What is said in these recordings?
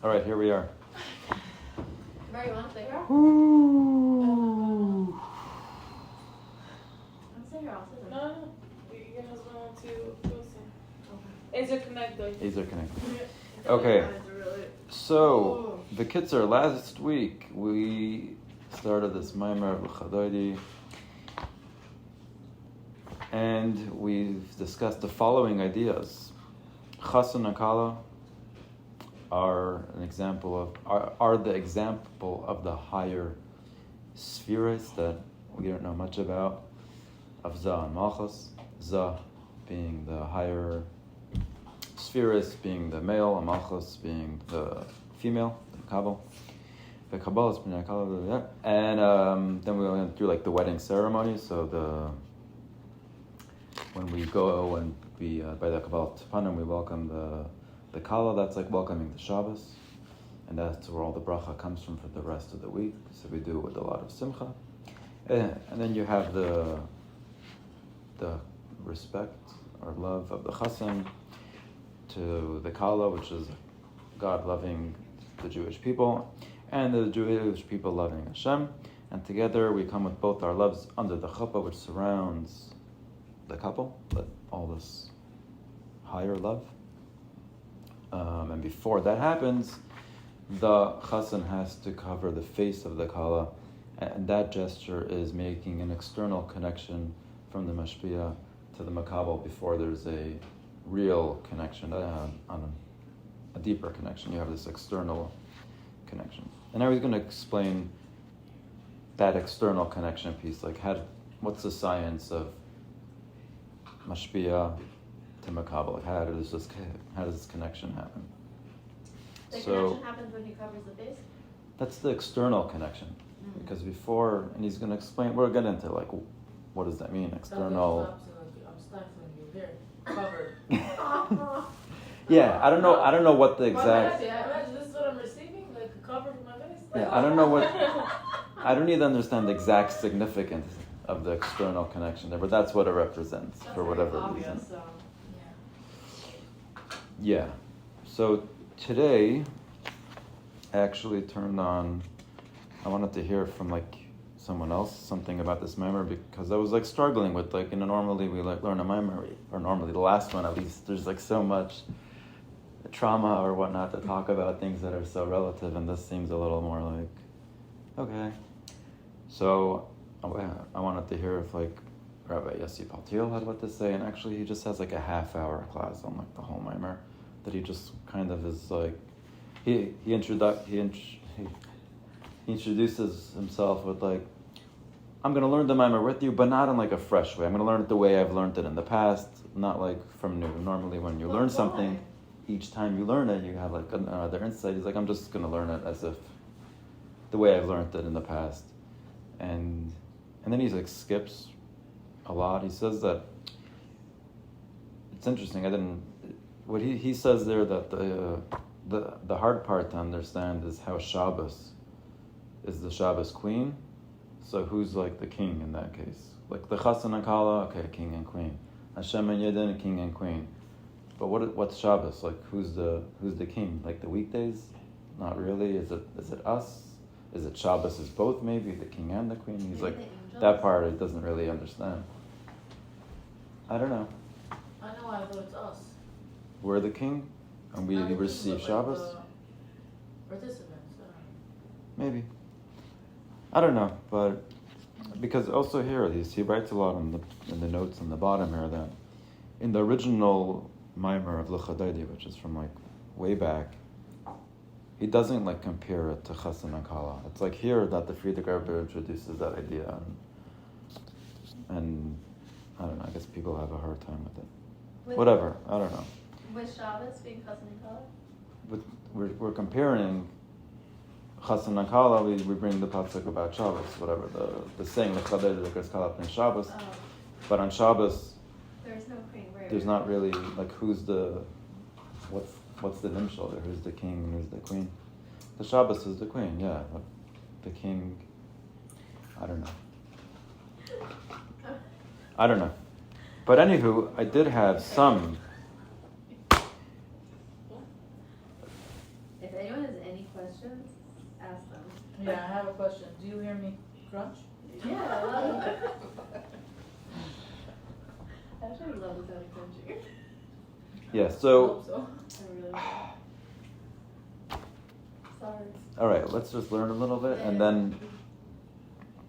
All right, here we are. Mary, you want to stay here? Ooh. I'm staying here. I'll sit there. No. Your husband wants to listen. Is it connected? These are connected. Okay. So, the Kitzer, last week we started this Maimer of Lecha Dodi, and we've discussed the following ideas. Chassan and Kala are the example of the higher spheres that we don't know much about, of Za and Malchus. Za being the higher spheres, being the male, and Malchus being the female, the Kabbalah. The Kabbalah is being Kabbalah, and then we went through like the wedding ceremony. So when we go and we by the Kabbalah Tapanim, we welcome the Kala. That's like welcoming the Shabbos, and that's where all the bracha comes from for the rest of the week. So we do it with a lot of simcha, and then you have the respect or love of the Chassan to the Kala, which is God loving the Jewish people, and the Jewish people loving Hashem. And together we come with both our loves under the chuppah, which surrounds the couple, but all this higher love. And before that happens, the Chassan has to cover the face of the Kala, and that gesture is making an external connection from the Mashpia to the Makabel before there's a real connection, on a deeper connection. You have this external connection. And now he's going to explain that external connection piece, like what's the science of Mashpia to Makabel? Like how does this connection happen? The connection happens when he covers the face? That's the external connection. Mm-hmm. Because before, and he's going to explain, we'll get into like, what does that mean, external? I'm stifling you here, covered. Yeah, I don't know what the exact. Imagine this is what I'm receiving, like a cover for my face. Yeah, I don't know what. I don't need to understand the exact significance of the external connection there, but that's what it represents. That's for whatever reason. So, yeah. So today, I actually turned on. I wanted to hear from like someone else something about this memory, because I was like struggling with like, normally we like learn a memory, or normally the last one at least, there's like so much trauma or whatnot to talk about things that are so relative, and this seems a little more like, okay. So I wanted to hear if like Rabbi Yossi Paltiel had what to say, and actually he just has like a half-hour class on like the whole Maimer, that he just kind of is like, he introduces himself with like, I'm going to learn the Maimer with you, but not in like a fresh way. I'm going to learn it the way I've learned it in the past, not like from new. Normally when you learn something, each time you learn it, you have like another insight. He's like, I'm just going to learn it as if the way I've learned it in the past. And then he's like skips a lot. He says that, it's interesting, what he says there, that the hard part to understand is how Shabbos is the Shabbos queen. So who's like the king in that case? Like the Chassan and Kala, okay, king and queen. Hashem and Yedin, king and queen. But what's Shabbos? Like who's the king? Like the weekdays? Not really. Is it us? Is it Shabbos is both maybe, the king and the queen? He's like, that part he doesn't really understand. I don't know. I know, I thought it's us. We're the king, and we receive Shabbos? Like participants. Maybe. I don't know, but because also here he writes a lot in the notes on the bottom here that in the original Maimer of Lecha Dodi, which is from like way back, he doesn't like compare it to Chassan and Kala. It's like here that the Friedrich Rebbe introduces that idea, and I don't know. I guess people have a hard time with it. Whatever. I don't know. With Shabbos being Chassan and Kala? We're comparing Chassan and Kala. We bring the pasuk about Shabbos, whatever the saying the Chadei the Kala in Shabbos. Oh. But on Shabbos, there's no queen. There's not really like who's the what's the nimshal there? Who's the king and who's the queen? The Shabbos is the queen, yeah. But the king, I don't know. But anywho, I did have some. If anyone has any questions, ask them. Yeah, I have a question. Do you hear me crunch? Yeah, I love it. I actually love the sound of crunching. Yeah, I so, hope so. I really love it. Sorry. all right, let's just learn a little bit, and then,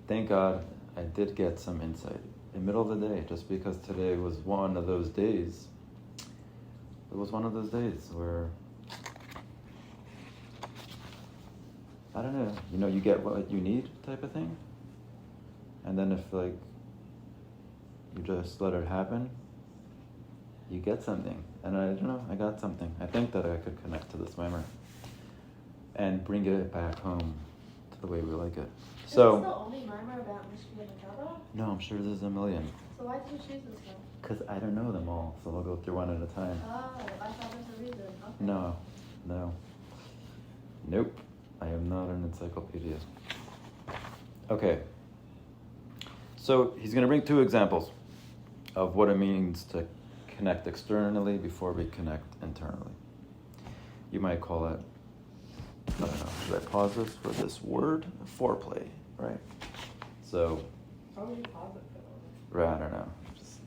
thank God, I did get some insight in the middle of the day, just because today was one of those days. It was one of those days where, I don't know, you get what you need type of thing. And then if like, you just let it happen, you get something. And I don't know, I got something. I think that I could connect to the swimmer and bring it back home to the way we like it. Is So, this the only mimer about Mishki and Makaba? no, I'm sure there's a million. So why did you choose this one? Because I don't know them all, so we'll go through one at a time. Oh, I thought there's a reason. Okay. No. Nope. I am not an encyclopedia. Okay. So he's going to bring two examples of what it means to connect externally before we connect internally. You might call it, I don't know, should I pause this for this word? Foreplay, right? So, How would you pause it for right, I don't know. Just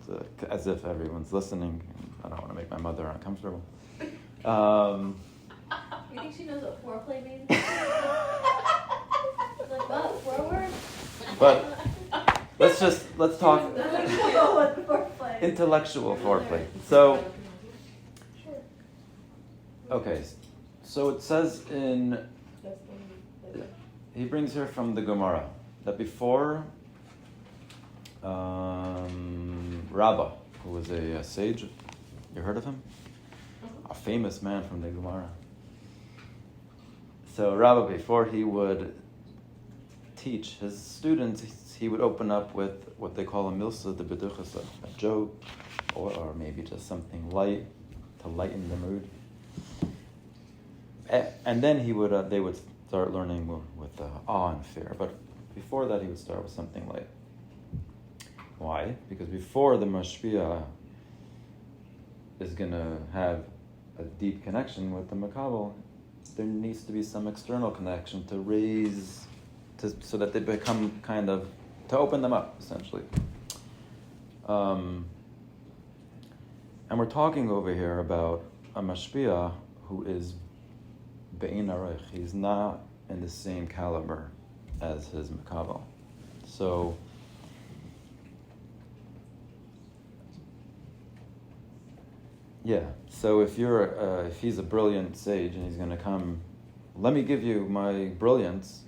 as if everyone's listening. I don't want to make my mother uncomfortable. You think she knows what foreplay means? Like what? Forward? But let's talk What foreplay? intellectual foreplay. So, okay, so it says in, he brings here from the Gemara that before Rabbah, who was a sage, you heard of him? A famous man from the Gemara. So Rabbah, before he would teach his students, he would open up with what they call a milsa de beduchasa, a joke, or maybe just something light to lighten the mood. And then they would start learning with awe and fear. But before that, he would start with something light. Why? Because before the mashpia is going to have a deep connection with the makabel, there needs to be some external connection to raise, so that they become kind of, to open them up, essentially. And we're talking over here about a mashpia who is be'in arich. He's not in the same caliber as his makabel. So, yeah. So if he's a brilliant sage and he's going to come, let me give you my brilliance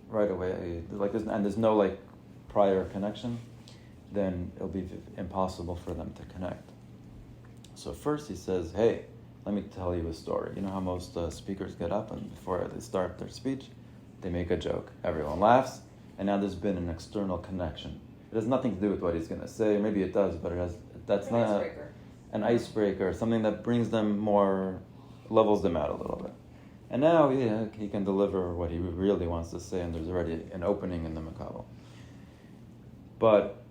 right away. There's no like prior connection, then it'll be impossible for them to connect. So first he says, hey, let me tell you a story. You know how most speakers get up and before they start their speech, they make a joke. Everyone laughs, and now there's been an external connection. It has nothing to do with what he's going to say. Maybe it does, but that's not an icebreaker, something that brings them more, levels them out a little bit. And now he can deliver what he really wants to say, and there's already an opening in the makabel. But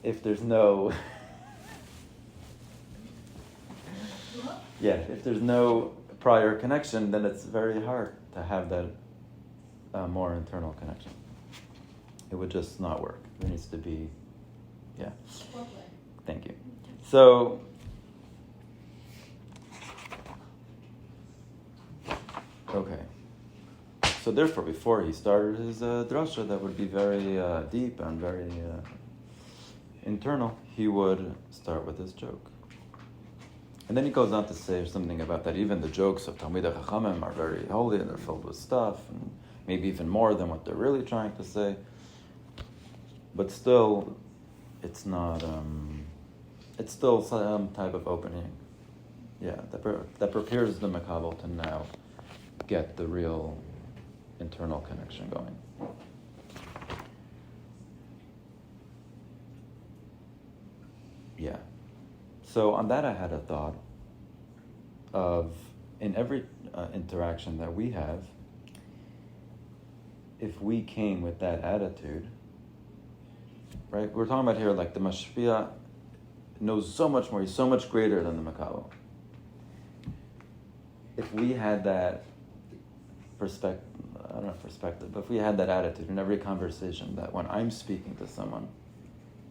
if there's no if there's no prior connection, then it's very hard to have that more internal connection. It would just not work. There needs to be, Thank you. So, okay. So therefore, before he started his drasha, that would be very deep and very internal, he would start with his joke. And then he goes on to say something about that even the jokes of Talmidei Chachamim are very holy and they're filled with stuff, and maybe even more than what they're really trying to say. But still, it's not, it's still some type of opening. Yeah, that prepares the makabel to now get the real internal connection going. Yeah. So on that I had a thought of, in every interaction that we have, if we came with that attitude, right? We're talking about here like the mashpia knows so much more, he's so much greater than the makabel. if we had that perspective, I don't know perspective, but if we had that attitude in every conversation that when I'm speaking to someone,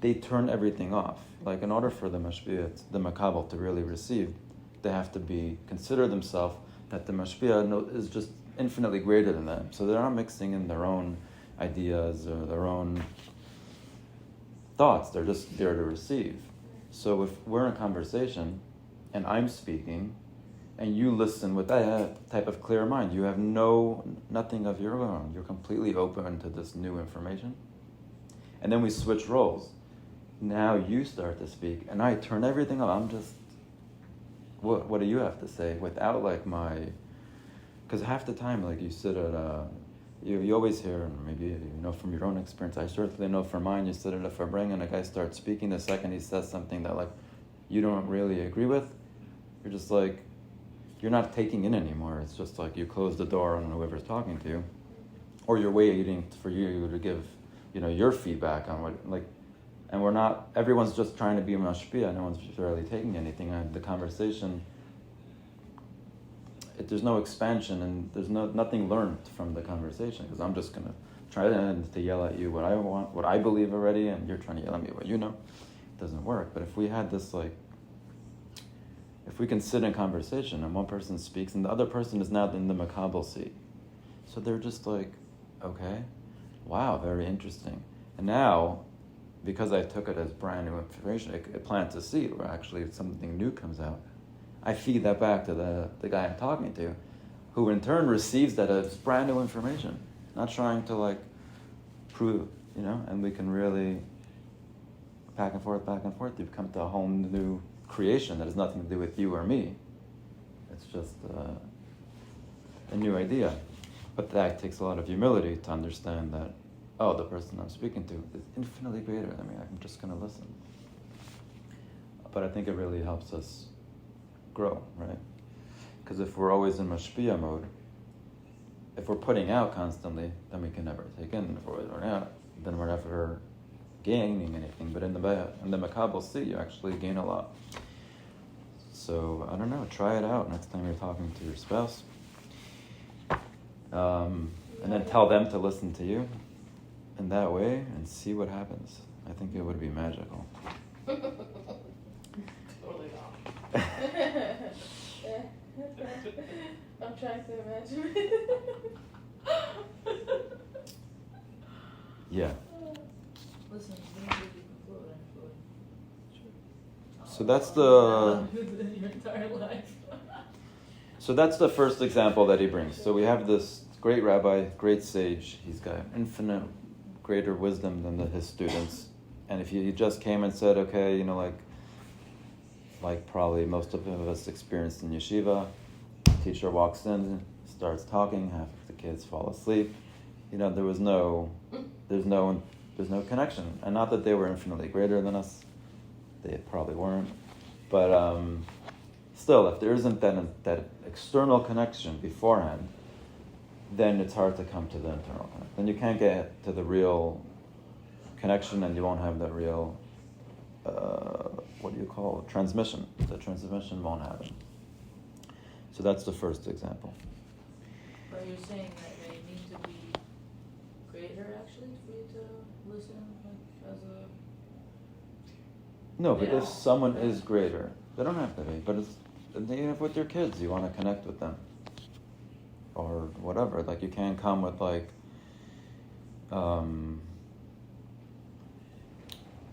they turn everything off. Like in order for the mashpia, the makabel to really receive, they have to consider themselves that the mashpia is just infinitely greater than them. So they're not mixing in their own ideas or their own thoughts. They're just there to receive. So if we're in a conversation and I'm speaking and you listen with that type of clear mind, you have nothing of your own. You're completely open to this new information. And then we switch roles. Now you start to speak and I turn everything off. I'm just, what do you have to say without like because half the time like you sit at you always hear, and maybe you know from your own experience, I certainly know from mine, you sit at a farbring and a guy starts speaking, the second he says something that like you don't really agree with, you're just like, you're not taking in anymore. It's just like you close the door on whoever's talking to you, or you're waiting for you to give, your feedback on what, like, and everyone's just trying to be a mashpia, no one's really taking anything, and the conversation, there's no expansion and there's nothing learned from the conversation, because I'm just gonna try to yell at you what I want, what I believe already, and you're trying to yell at me what you know. It doesn't work. But if we had this if we can sit in conversation and one person speaks and the other person is now in the makabel seat, so they're just like, okay, wow, very interesting. And now, because I took it as brand new information, it plants a seed where actually something new comes out. I feed that back to the guy I'm talking to, who in turn receives that as brand new information, not trying to prove, and we can really back and forth, you come to a whole new creation that has nothing to do with you or me. It's just a new idea. But that takes a lot of humility to understand that, the person I'm speaking to is infinitely greater than me. I'm just going to listen. But I think it really helps us grow, right? Because if we're always in mashpia mode, if we're putting out constantly, then we can never take in. If we're putting out, then we're never gaining anything. But in the makabel seat, you actually gain a lot. So I don't know. Try it out next time you're talking to your spouse, and then tell them to listen to you in that way and see what happens. I think it would be magical. Totally not. I'm trying to imagine. Yeah. Listen, you don't really conclude. So that's your entire life. So that's the first example that he brings. So we have this great rabbi, great sage. He's got infinite greater wisdom than his students. And if he just came and said, okay, like probably most of us experienced in yeshiva, teacher walks in, starts talking, half of the kids fall asleep. There's no connection. And not that they were infinitely greater than us. They probably weren't. But still, if there isn't that external connection beforehand, then it's hard to come to the internal connection. Then you can't get to the real connection, and you won't have the real, transmission. The transmission won't happen. So that's the first example. But you're saying that they need to be greater, actually, for you to listen, as a... No, but if someone is greater, they don't have to be. But if with your kids, you want to connect with them, or whatever. Like you can't come with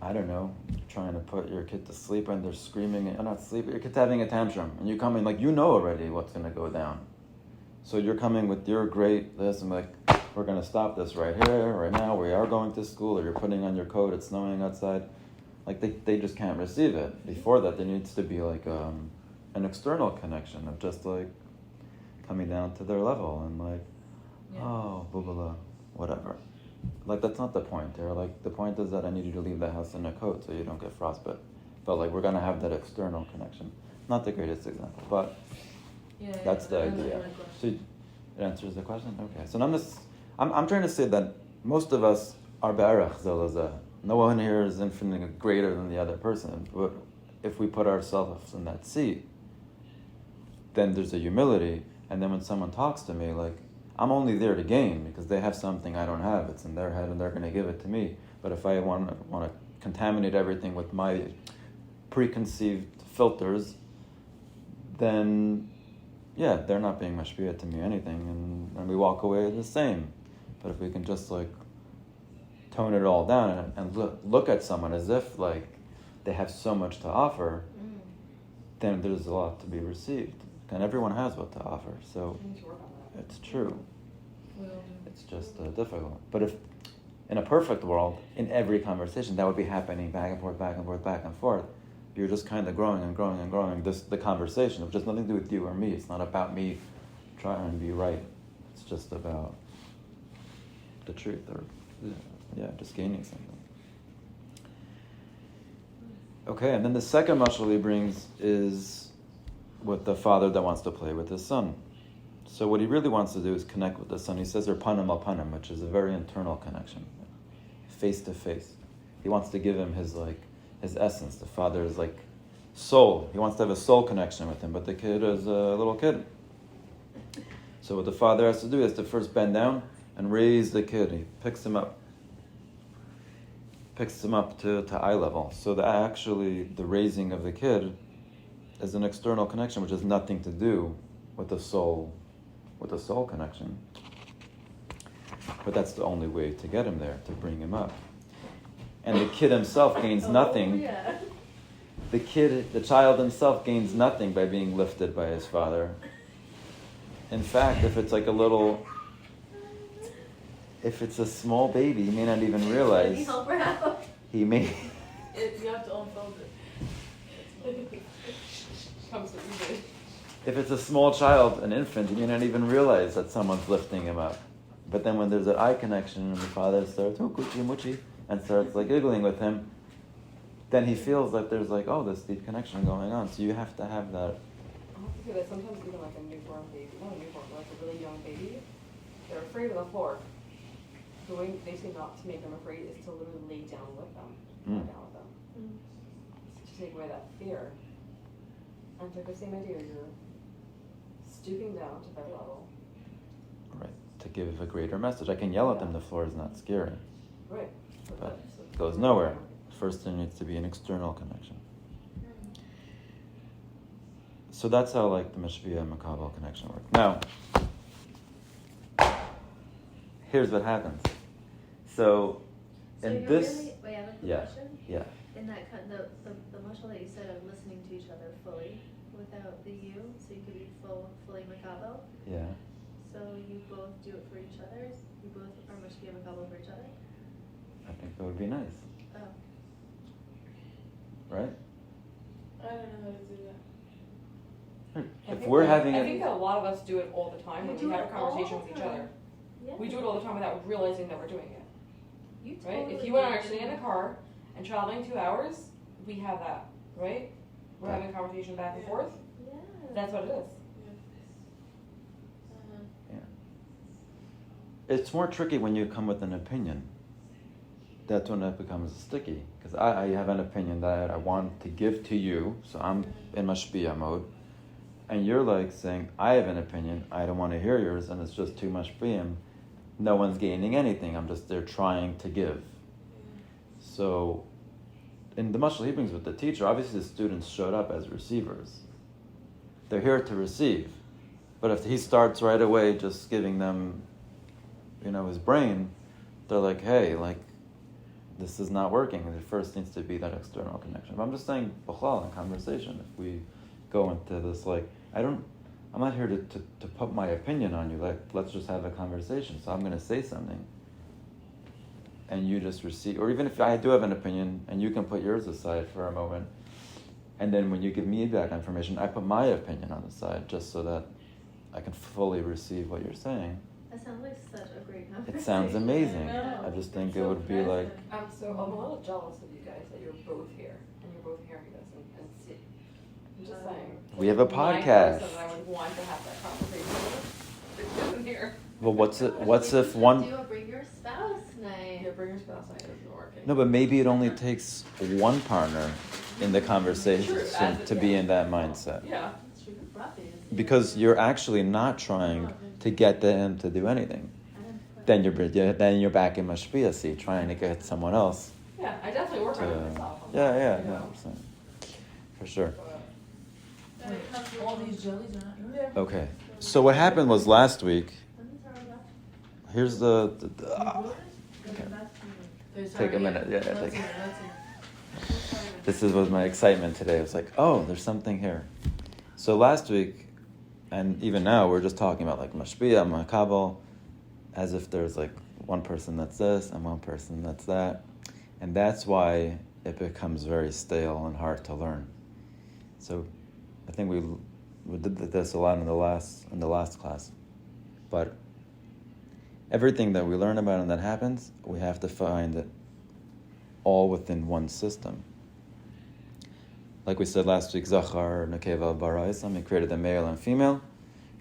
I don't know, trying to put your kid to sleep and they're screaming and not sleeping. Your kid's having a tantrum, and you come in already what's going to go down. So you're coming with your great this and we're going to stop this right here, right now. We are going to school, or you're putting on your coat. It's snowing outside. They just can't receive it. Before that, there needs to be an external connection of just coming down to their level and oh, blah, blah, blah, whatever. That's not the point here. The point is that I need you to leave the house in a coat so you don't get frostbite. But we're going to have that external connection. Not the greatest example, but that's the idea. So it answers the question? Okay. So I'm trying to say that most of us are be'arach zelazeh. No one here is infinitely greater than the other person. But if we put ourselves in that seat, then there's a humility. And then when someone talks to me, like, I'm only there to gain because they have something I don't have. It's in their head and they're going to give it to me. But if I want to contaminate everything with my preconceived filters, then, yeah, they're not being mashpia to me or anything. And we walk away the same. But if we can just, like, tone it all down and look at someone as if, like, they have so much to offer, then there's a lot to be received. And everyone has what to offer, so it's true. It's just difficult. But if, in a perfect world, in every conversation, that would be happening back and forth, back and forth, back and forth. You're just kind of growing and growing and growing. The conversation, it's just nothing to do with you or me. It's not about me trying to be right. It's just about the truth, or just gaining something. Okay, and then the second mashal he brings is with the father that wants to play with his son. So what he really wants to do is connect with the son. He says, panim al panim, which is a very internal connection, face to face. He wants to give him his essence. The father is like soul. He wants to have a soul connection with him, but the kid is a little kid. So what the father has to do is to first bend down and raise the kid. He picks him up to eye level. So the raising of the kid is an external connection, which has nothing to do with the soul connection. But that's the only way to get him there, to bring him up. And the kid himself gains nothing. Yeah. The child himself gains nothing by being lifted by his father. In fact, if it's a small baby, he may not even realize. Need help her out. He may. You have to unfold it. Comes with you. If it's a small child, an infant, he may not even realize that someone's lifting him up. But then when there's an eye connection and the father starts, kuchi muchi, and starts like giggling with him, then he feels that there's this deep connection going on. So you have to have that. I have to say that sometimes even like a newborn baby, not a newborn, but like a really young baby, they're afraid of the floor. The way they say not to make them afraid is to literally lay down with them. Lie down with them. To take away that fear. And it's like the same idea, you're stooping down to their level. Right. To give a greater message. I can yell at them, the floor is not scary. Right. But it goes nowhere. First there needs to be an external connection. So that's how the Mashpia and Makabal connection work. Now, here's what happens. So in this... Really, wait, I have a question. Yeah. In that the mashal that you said of listening to each other fully without the you, so you could be fully makabel. Yeah. So you both do it for each other. You both are mashpia makabel for each other. I think that would be nice. Oh. Right? I don't know how to do that. If we're having I think that a lot of us do it all the time when we have a conversation with each other. Yeah. We do it all the time without realizing that we're doing it. You Right? totally If you and I do. are sitting in a car and traveling 2 hours, we have that, right? We're having a conversation back and forth. Yeah. That's what it is. It's more tricky when you come with an opinion. That's when it becomes sticky. Because I have an opinion that I want to give to you, so I'm in mashpia mode. And you're saying, I have an opinion, I don't want to hear yours, and it's just too much mashpiyim. No one's gaining anything, I'm just there trying to give. So, in the mashal he brings with the teacher, obviously the students showed up as receivers. They're here to receive. But if he starts right away just giving them his brain, they're like, hey, this is not working. There first needs to be that external connection. But I'm just saying, b'chlal, in conversation, if we go into this, I'm not here to put my opinion on you. Let's just have a conversation. So I'm going to say something, and you just receive. Or even if I do have an opinion, and you can put yours aside for a moment, and then when you give me back information, I put my opinion on the side, just so that I can fully receive what you're saying. That sounds like such a great conversation. It sounds amazing. I know. I just think So it would be present. I'm a little jealous of you guys that you're both here and you're both hearing this and see. I'm just saying. We have a podcast. I would want to have that conversation with this isn't here. Well, what's if one? Do a bring your spouse night. Your bring your spouse night isn't working. No, but maybe it only takes one partner in the conversation True, to be in that mindset. Yeah. That's true because you're actually not trying to get them to do anything. Then you're back in mashpia, see, trying to get someone else. Yeah, I definitely work on it myself. Yeah, You know? 100%. For sure. Wait, all these jellies are not yours? Okay, so what happened was last week, here's the take a minute, yeah, Let's take see, let's see. this was my excitement today. It was like, oh, there's something here. So last week, and even now, we're just talking about like mashpia, makabel, as if there's like one person that's this and one person that's that. And that's why it becomes very stale and hard to learn. So I think we did this a lot in the last class. But everything that we learn about and that happens, we have to find it all within one system. Like we said last week, Zachar, Nekeva, Baraisam, he created the male and female.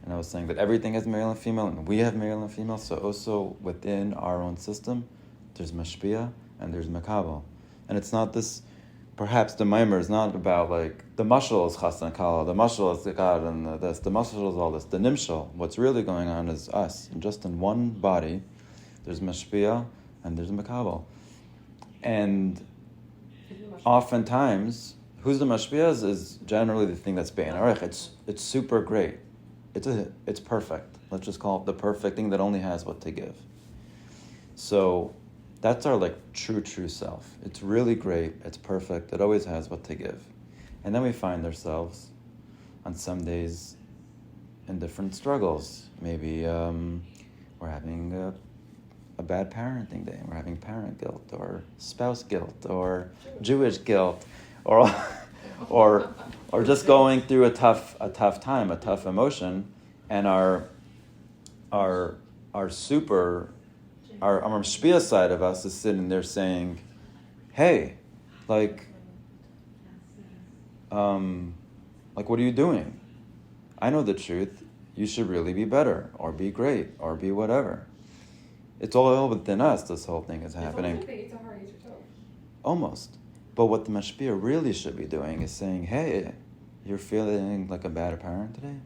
And I was saying that everything is male and female, and we have male and female. So also within our own system, there's mashpia and there's makabel. And it's not this, perhaps the mimer is not about like, the mashal is chas and kala, the mashal is God and this, the mashal is all this. The nimshal, what's really going on is us. And just in one body, there's mashpia and there's makabel. And oftentimes, who's the mashpia is generally the thing that's bein arich. It's super great. It's perfect. Let's just call it the perfect thing that only has what to give. So that's our like true self. It's really great. It's perfect. It always has what to give. And then we find ourselves on some days in different struggles. Maybe we're having a bad parenting day. We're having parent guilt or spouse guilt or Jewish guilt or just going through a tough time, a tough emotion, and our shpia side of us is sitting there saying, "Hey, like what are you doing? I know the truth. You should really be better, or be great, or be whatever." It's all within us. This whole thing is happening. It's a hard yourself. Almost. But what the mashpia really should be doing is saying, hey, you're feeling like a bad parent today?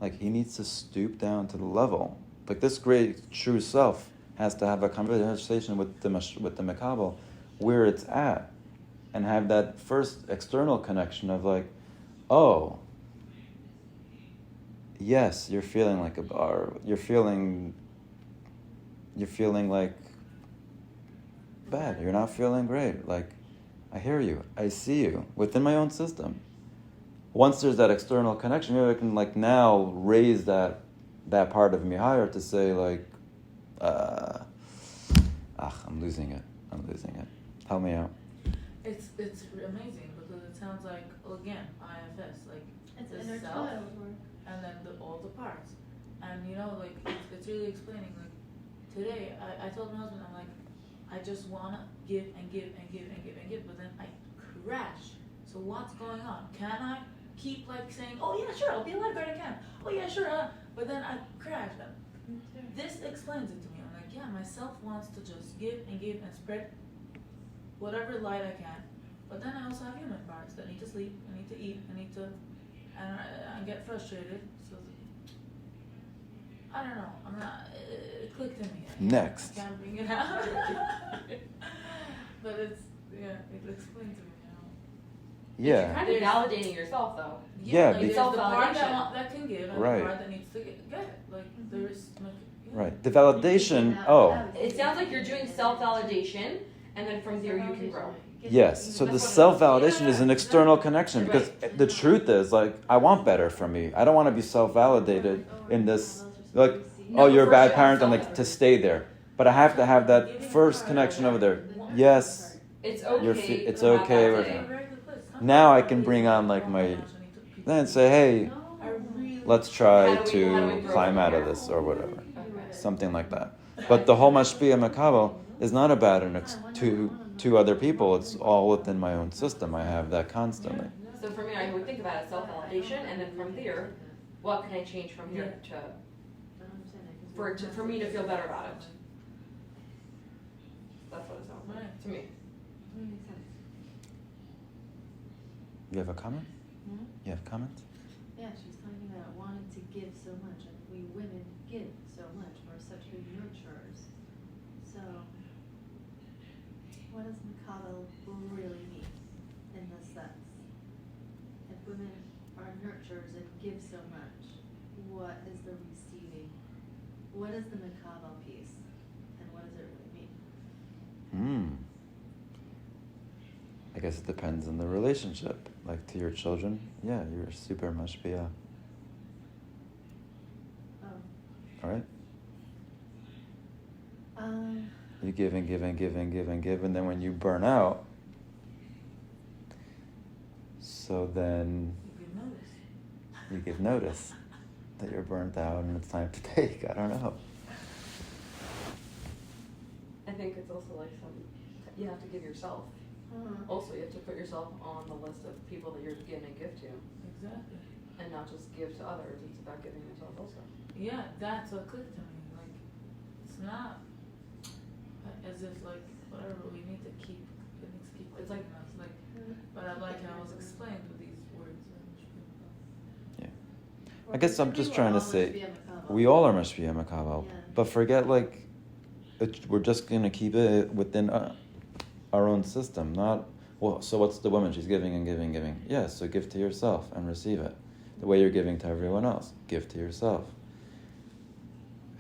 Like, he needs to stoop down to the level. Like, this great true self has to have a conversation with the makabel where it's at, and have that first external connection of like, oh, yes, you're feeling like a bar. You're feeling like bad. You're not feeling great. Like, I hear you. I see you within my own system. Once there's that external connection, maybe I can like now raise that part of me higher to say like, I'm losing it. Help me out. It's amazing because it sounds like, again, IFS, like It's the inner self child work. and then all the parts. And you know, like it's really explaining. Like today, I told my husband, I'm like, I just wanna give and give and give and give and give, but then I crash. So what's going on? Can I keep like saying, oh yeah, sure, I'll be a lifeguard, I can. Oh yeah, sure, but then I crash. This explains it to me. I'm like, yeah, myself wants to just give and spread whatever light I can. But then I also have human parts that need to sleep, I need to eat, and I get frustrated. So I don't know. I'm not. It clicked in me. Next. I can't bring it out. But it explained to me. Yeah. You're kind of validating yourself, though. Yeah, like there's the part that can give and Right. the part that needs to get. Like there's like, Right. The validation. Oh. It sounds like you're doing self-validation, and then from there you can grow. Yes. So the self-validation is an external connection, because the truth is, like, I want better from me. I don't want to be self-validated in this, like, oh, you're a bad parent, and like to stay there. But I have to have that first connection over there. Yes. It's okay. It's okay. Now I can bring on like my, then say, hey, let's try to climb out of this or whatever, something like that. But the whole mashpia makabel is not about two other people. It's all within my own system. I have that constantly. So for me, I would think about it self-validation, and then from there, what can I change from here for me to feel better about it? That's what it sounds like to me. You have a comment? Hmm? You have a comment? Yeah, she's give so much, and we women give so much. We're such good nurturers. So, what does makabel really mean in this sense? If women are nurturers and give so much, what is the receiving? What is the makabel piece, and what does it really mean? I guess it depends on the relationship. Like to your children, yeah, you're super mashpia. Oh. All right? Um, You give and give and give and give and give, and then when you burn out, so then you give notice that you're burnt out and it's time to take. I don't know. I think it's also like you have to give yourself. Also, you have to put yourself on the list of people that you're giving a gift to. Exactly. And not just give to others, it's about giving yourself also. Yeah, that's what clicked to me. Like, it's not as if like whatever we need to keep. It needs to keep. It's like us. Like, but I like how it was explained with these words. Yeah. I guess I'm just trying to say, we all are mashpia makabel, but forget like, we're just gonna keep it within our own system, not, well, so what's the woman? She's giving and giving, giving. Yeah, so give to yourself and receive it. The way you're giving to everyone else, give to yourself.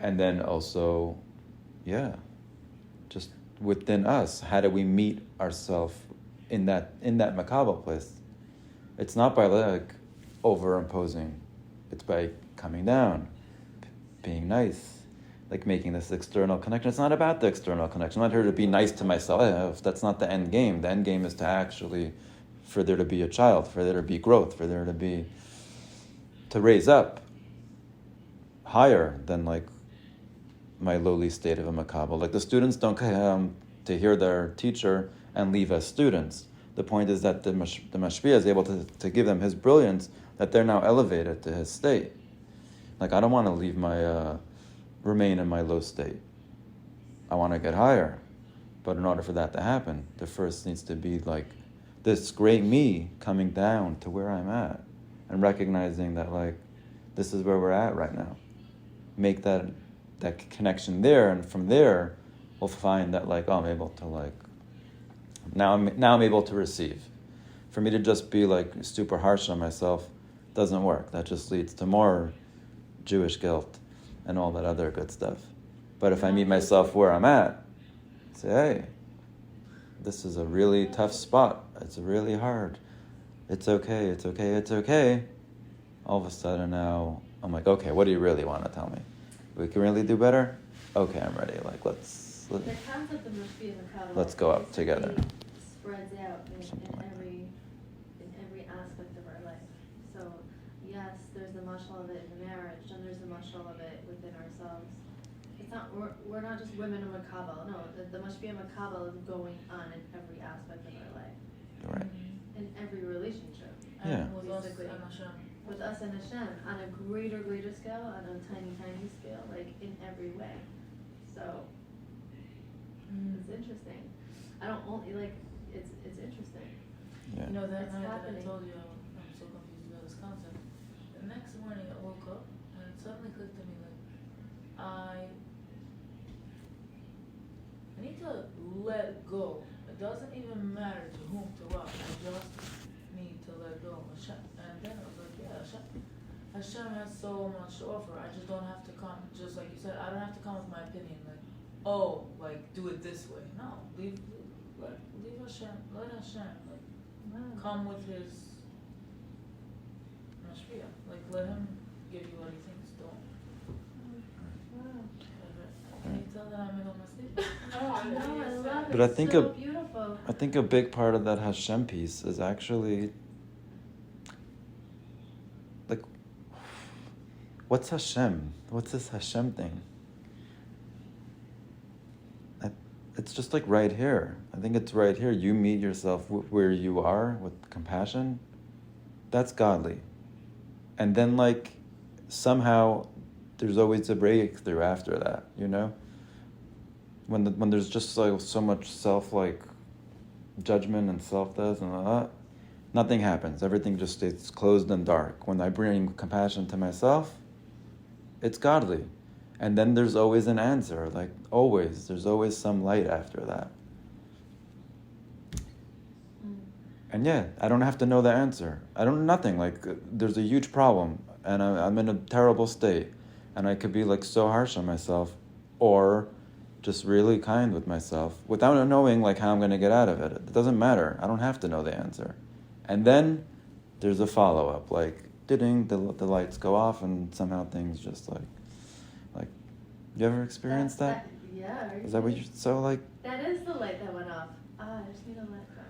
And then also, yeah, just within us, how do we meet ourselves in that makabel place? It's not by like overimposing, it's by coming down, being nice, like making this external connection. It's not about the external connection. I'm not here to be nice to myself. That's not the end game. The end game is to actually, for there to be a child, for there to be growth, for there to raise up higher than like my lowly state of a makabel. Like the students don't come to hear their teacher and leave as students. The point is that the mashpia is able to give them his brilliance, that they're now elevated to his state. Like I don't want to leave remain in my low state. I want to get higher. But in order for that to happen, there first needs to be like this great me coming down to where I'm at and recognizing that like this is where we're at right now. Make that connection there, and from there we'll find that like, oh, I'm able to like now I'm able to receive. For me to just be like super harsh on myself doesn't work. That just leads to more Jewish guilt and all that other good stuff. But if I meet myself where I'm at, say, hey, this is a really tough spot. It's really hard. It's okay, it's okay, it's okay. All of a sudden now, I'm like, okay, what do you really want to tell me? We can really do better? Okay, I'm ready. Like, let's The concept of mashpia makabel. Let's go up together. Spreads out in Like every aspect of our life. So yes, there's the mashal of it in the marriage, and there's the mashal of it within ourselves. It's not we're not just women of makabel. No, the mashpia makabel is going on in every aspect of our life, right. in every relationship. Yeah. With us Basically. and Hashem. With us and Hashem, on a greater scale, on a tiny scale, like in every way. So it's interesting. I don't only like it's interesting. Yeah. You know, that It's night that I happening. told you I'm so confused about this concept. The next morning I woke up and it suddenly clicked to me like I need to let go. It doesn't even matter to whom, to what. I just need to let go. Hashem. And then I was like, yeah, Hashem has so much to offer. I just don't have to come, just like you said, I don't have to come with my opinion. Like, oh, like do it this way. No, leave Hashem. Let Hashem come with his mashpia. Like let him give you what he thinks. Don't. Can you tell that I'm in on my sleep? No, I love it. But I think so beautiful. I think a big part of that Hashem piece is actually like, what's Hashem? What's this Hashem thing? It's just like right here. I think it's right here. You meet yourself where you are with compassion. That's godly. And then like somehow there's always a breakthrough after that, you know? When there's just like so much self like judgment and self-does and all that, nothing happens. Everything just stays closed and dark. When I bring compassion to myself, it's godly. And then there's always an answer, like always. There's always some light after that. And yeah, I don't have to know the answer. I don't nothing. Like there's a huge problem, and I'm in a terrible state, and I could be like so harsh on myself, or just really kind with myself without knowing like how I'm gonna get out of it. It doesn't matter. I don't have to know the answer. And then there's a follow up, like ding, the lights go off, and somehow things just like you ever experienced that? Yeah. Is that what you're so like? That is the light that went off. I just need to let go.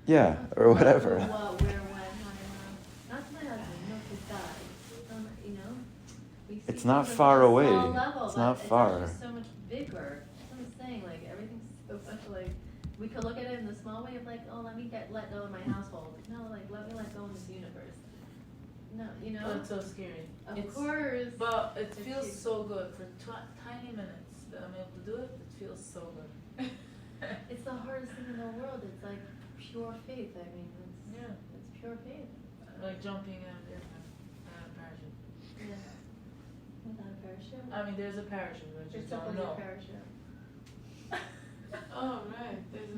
Yeah, or whatever. What, where, when, how, not to my husband, no, to God. You know, we see It's not things far on a away. small level, It's but not far. It's so much bigger. That's what I'm saying. Like everything's so much like we could look at it in the small way of like, oh, let me let go of my household. No, like let me let go of this universe. No, you know. But it's so scary. Of It's, course. But it It's feels huge. so good for tiny minutes that I'm able to do it. It feels so good. It's the hardest thing in the world. It's like pure faith. I mean, Yeah. it's pure faith. Like jumping out of airplane, a parachute. Yeah. Without a parachute. I mean, there's a parachute, but I You're just stuck don't with your know. parachute. Oh, right. There's